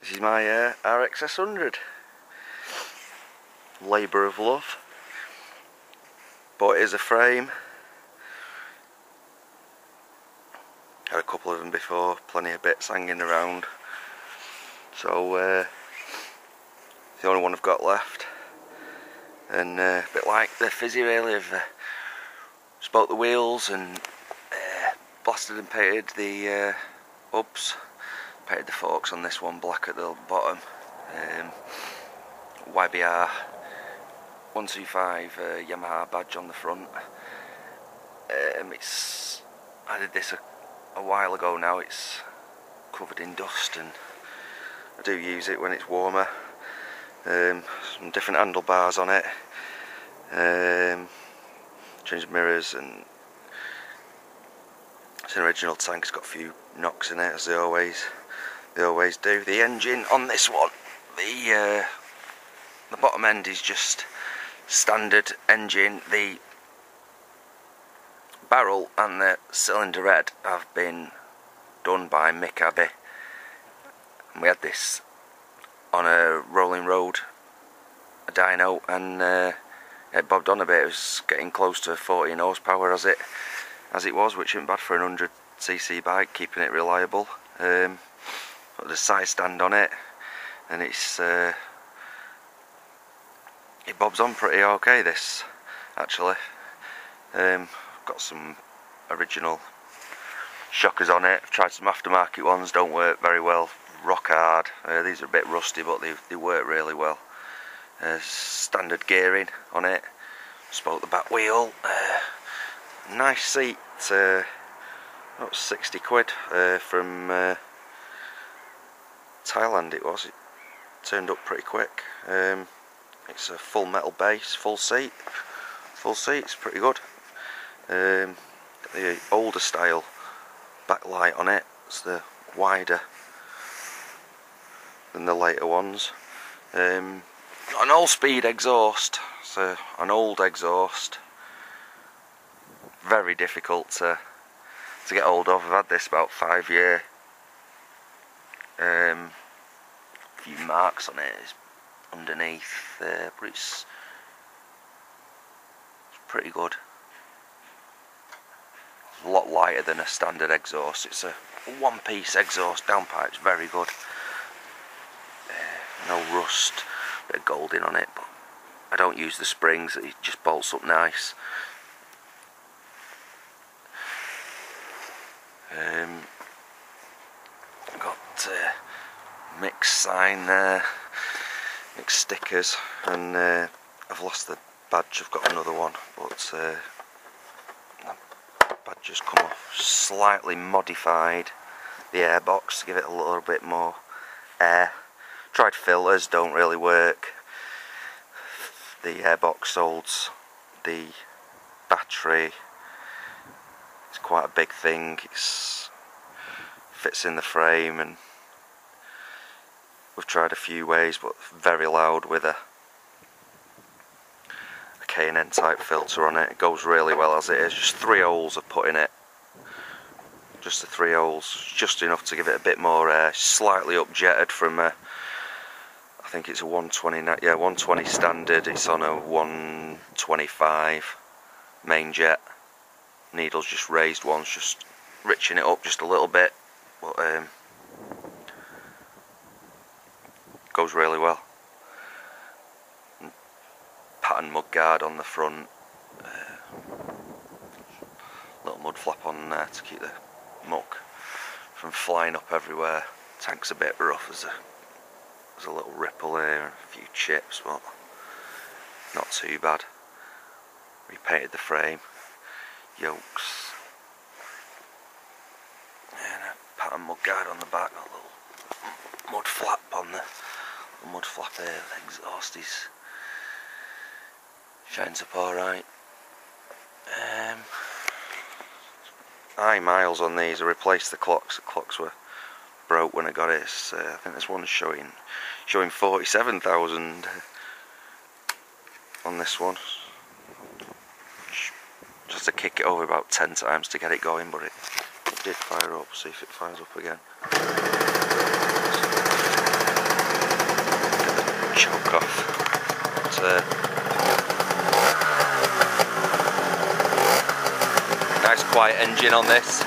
This is my rxs100. Labour of love. But it is a frame. Had a couple of them before, plenty of bits hanging around. So it's the only one I've got left. And a bit like the Fizzy really, I've spoke the wheels and blasted and painted the hubs. Painted the forks on this one black at the bottom. YBR 125 Yamaha badge on the front. I did this a while ago now. It's covered in dust and I do use it when it's warmer. Some different handlebars on it. Changed mirrors, and it's an original tank. It's got a few knocks in it, as they always do. The engine on this one, the bottom end is just standard engine. The barrel and the cylinder head have been done by Mick Abbey, and we had this on a rolling road, a dyno, and it bobbed on a bit. It was getting close to 14 horsepower as it was, which isn't bad for an 100cc bike, keeping it reliable. Got the side stand on it, and it bobs on pretty okay, this actually. Got some original shockers on it. I've tried some aftermarket ones, don't work very well, rock hard. These are a bit rusty, but they work really well. Standard gearing on it. Spoke the back wheel. Nice seat. That was 60 quid from Thailand it was. It turned up pretty quick. It's a full metal base, full seat. Full seat's pretty good. Got the older style backlight on it. It's the wider than the later ones. Got an all-speed exhaust. So an old exhaust. Very difficult to get hold of. I've had this about 5 years. A few marks on it underneath, but it's pretty good. It's a lot lighter than a standard exhaust. It's a one-piece exhaust downpipe's very good. No rust, bit of golding on it, but I don't use the springs. It just bolts up nice. Got mixed sign there, mixed stickers, and I've lost the badge. I've got another one, but the badge has come off. Slightly modified the airbox to give it a little bit more air. Tried filters, don't really work. The airbox holds the battery. It's quite a big thing. It fits in the frame, and we've tried a few ways, but very loud with a K&N type filter on it. It goes really well as it is. Just 3 holes I've put in it. Just the 3 holes, just enough to give it a bit more air. Slightly up jetted from a, I think it's a 120, yeah, 120 standard. It's on a 125 main jet. Needles just raised ones, just riching it up just a little bit, but goes really well. Pattern mud guard on the front, little mud flap on there to keep the muck from flying up everywhere. Tank's a bit rough, there's a little ripple here and a few chips, but not too bad. Repainted the frame, yokes, and a pattern mud guard on the back. A little mud flap on the mud flap here. The exhaust shines up alright. High miles on these. I replaced the clocks. The clocks were broke when I got it. I think this one's showing 47,000 on this one. Just to kick it over about 10 times to get it going, but it did fire up. See if it fires up again. nice quiet engine on this.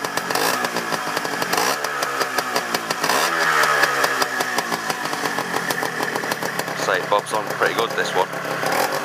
Say it bobs on pretty good, this one.